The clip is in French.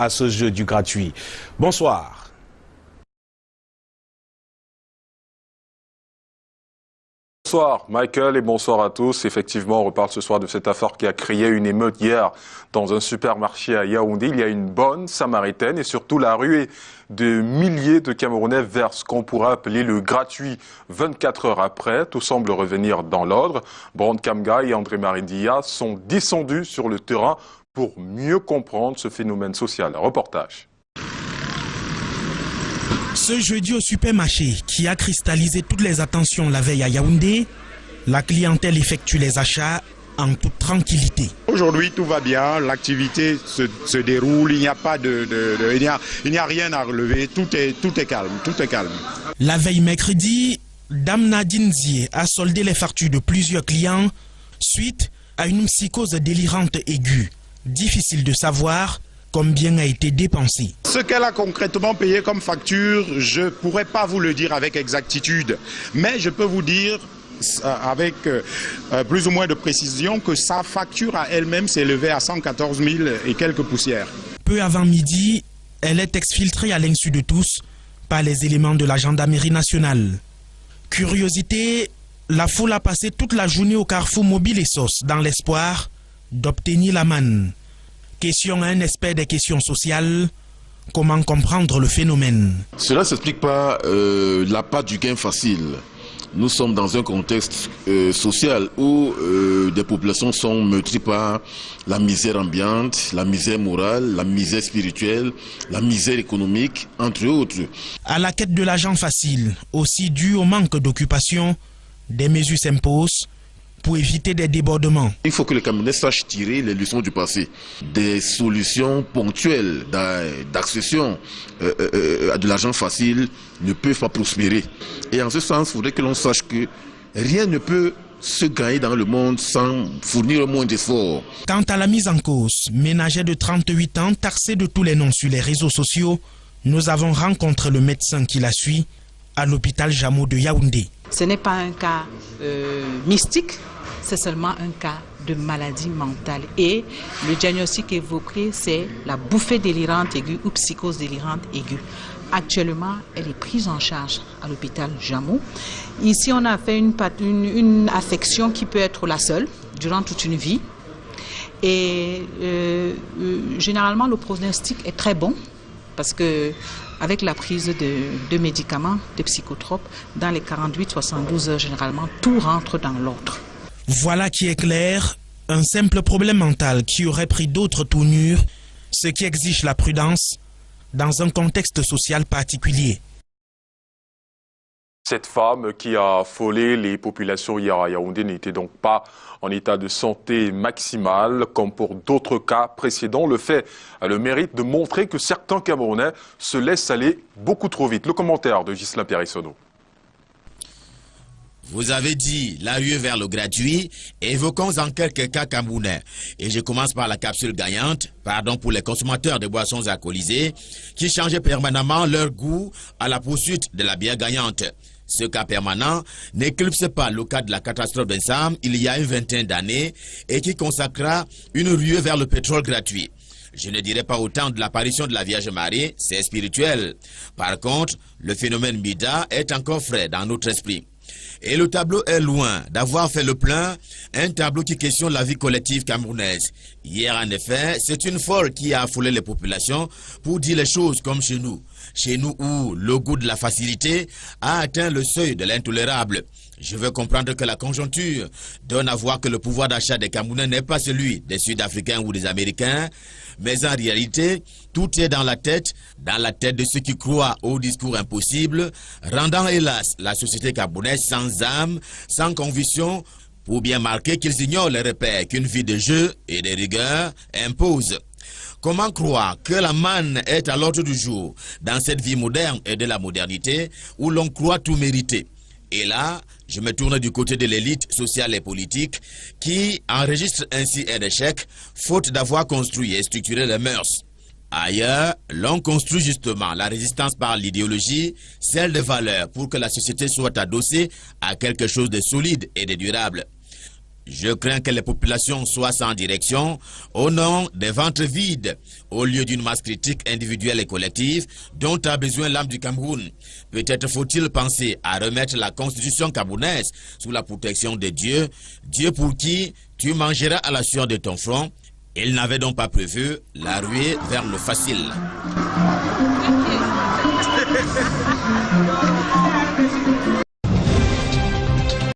à ce jeu du gratuit. Bonsoir. Bonsoir Michael et bonsoir à tous. Effectivement, on reparle ce soir de cette affaire qui a créé une émeute hier dans un supermarché à Yaoundé. Il y a une bonne samaritaine et surtout la ruée de milliers de Camerounais vers ce qu'on pourrait appeler le gratuit 24 heures après. Tout semble revenir dans l'ordre. Brand Kamga et André Marindia sont descendus sur le terrain pour mieux comprendre ce phénomène social. Reportage. Ce jeudi au supermarché qui a cristallisé toutes les attentions la veille à Yaoundé, la clientèle effectue les achats en toute tranquillité. Aujourd'hui, tout va bien, l'activité se déroule, il n'y a pas il n'y a rien à relever, tout est calme, tout est calme. La veille mercredi, Dame Nadine Zie a soldé les factures de plusieurs clients suite à une psychose délirante aiguë. Difficile de savoir combien a été dépensé. Ce qu'elle a concrètement payé comme facture, je ne pourrais pas vous le dire avec exactitude, mais je peux vous dire avec plus ou moins de précision que sa facture à elle-même s'est élevée à 114 000 et quelques poussières. Peu avant midi, elle est exfiltrée à l'insu de tous par les éléments de la gendarmerie nationale. Curiosité, la foule a passé toute la journée au carrefour Mobile et Sauce dans l'espoir d'obtenir la manne. Question à un expert des questions sociales, comment comprendre le phénomène? Cela ne s'explique pas l'appât du gain facile. Nous sommes dans un contexte social où des populations sont meurtries par la misère ambiante, la misère morale, la misère spirituelle, la misère économique, entre autres. À la quête de l'argent facile, aussi dû au manque d'occupation, des mesures s'imposent pour éviter des débordements. Il faut que les Camerounais sachent tirer les leçons du passé. Des solutions ponctuelles d'accession à de l'argent facile ne peuvent pas prospérer. Et en ce sens, il faudrait que l'on sache que rien ne peut se gagner dans le monde sans fournir le moins d'efforts. Quant à la mise en cause, ménager de 38 ans, taxé de tous les noms sur les réseaux sociaux, nous avons rencontré le médecin qui la suit à l'hôpital Jameau de Yaoundé. Ce n'est pas un cas mystique, c'est seulement un cas de maladie mentale. Et le diagnostic évoqué, c'est la bouffée délirante aiguë ou psychose délirante aiguë. Actuellement, elle est prise en charge à l'hôpital Jameau. Ici, on a fait une affection qui peut être la seule durant toute une vie. Et généralement, le pronostic est très bon parce que avec la prise de médicaments, de psychotropes, dans les 48-72 heures, généralement, tout rentre dans l'ordre. Voilà qui est clair, un simple problème mental qui aurait pris d'autres tournures, ce qui exige la prudence dans un contexte social particulier. Cette femme qui a affolé les populations hier à Yaoundé n'était donc pas en état de santé maximale, comme pour d'autres cas précédents. Le fait a le mérite de montrer que certains Camerounais se laissent aller beaucoup trop vite. Le commentaire de Ghislain Périssono. Vous avez dit la rue vers le gratuit, évoquons en quelques cas camerounais. Et je commence par la capsule gagnante, pardon pour les consommateurs de boissons alcoolisées, qui changeaient permanemment leur goût à la poursuite de la bière gagnante. Ce cas permanent n'éclipse pas le cas de la catastrophe d'Ensam il y a une vingtaine d'années et qui consacra une ruée vers le pétrole gratuit. Je ne dirais pas autant de l'apparition de la Vierge Marie, c'est spirituel. Par contre, le phénomène Mida est encore frais dans notre esprit. Et le tableau est loin d'avoir fait le plein, un tableau qui questionne la vie collective camerounaise. Hier, en effet, c'est une folle qui a affolé les populations pour dire les choses comme chez nous. Chez nous où le goût de la facilité a atteint le seuil de l'intolérable. Je veux comprendre que la conjoncture donne à voir que le pouvoir d'achat des Camerounais n'est pas celui des Sud-Africains ou des Américains, mais en réalité, tout est dans la tête de ceux qui croient au discours impossible, rendant hélas la société camerounaise sans âme, sans conviction, pour bien marquer qu'ils ignorent les repères qu'une vie de jeu et de rigueur impose. Comment croire que la manne est à l'ordre du jour dans cette vie moderne et de la modernité où l'on croit tout mériter? Et là, je me tourne du côté de l'élite sociale et politique qui enregistre ainsi un échec faute d'avoir construit et structuré les mœurs. Ailleurs, l'on construit justement la résistance par l'idéologie, celle de valeurs pour que la société soit adossée à quelque chose de solide et de durable. Je crains que les populations soient sans direction au nom des ventres vides, au lieu d'une masse critique individuelle et collective dont a besoin l'âme du Cameroun. Peut-être faut-il penser à remettre la constitution camerounaise sous la protection de Dieu, Dieu pour qui tu mangeras à la sueur de ton front. Il n'avait donc pas prévu la ruée vers le facile.